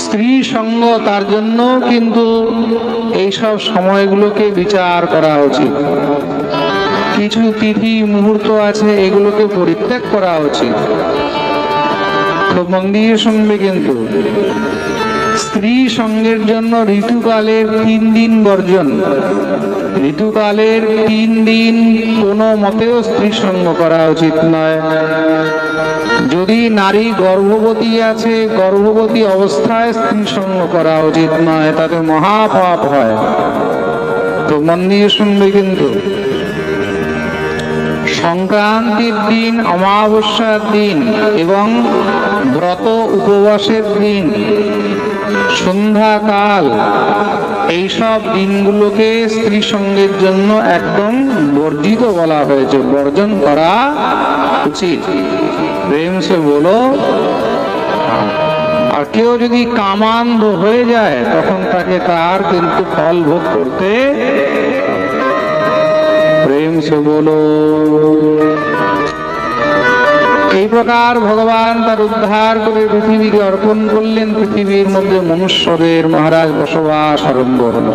স্ত্রী সঙ্গ তার জন্য কিন্তু এইসব সময়গুলোকে বিচার করা উচিত। কিছু তিথি মুহূর্ত আছে, এগুলোকে পরিত্যাগ করা উচিত। খুব মন দিয়ে শুনবে কিন্তু। স্ত্রী সঙ্গের জন্য ঋতুকালের 3 দিন বর্জন। ঋতুকালের 3 দিন কোনো মতেও স্ত্রী সঙ্গ করা উচিত নয়। যদি নারী গর্ভবতী আছে, গর্ভবতী অবস্থায় স্ত্রী সঙ্গ করা উচিত নয়, তাতে মহাপাপ হয়। তো মন দিয়ে শুনবে কিন্তু। সংক্রান্তির দিন, অমাবস্যার দিন এবং ব্রত উপবাসের দিন, সন্ধ্যাকাল, এইসব দিনগুলোকে স্ত্রী সঙ্গের জন্য একদম বর্জিত বলা হয়েছে, বর্জন করা উচিত। প্রেম সে বলো। আর কেউ যদি কামান্ধ হয়ে যায় তখন তাকে তার কিন্তু ফল ভোগ করতে। প্রেম সে বলো। এই প্রকার ভগবান তার উদ্ধার করে পৃথিবীকে অর্পণ করলেন। পৃথিবীর মধ্যে মনুষ্যদের মহারাজ বসবাস আরম্ভ হলো।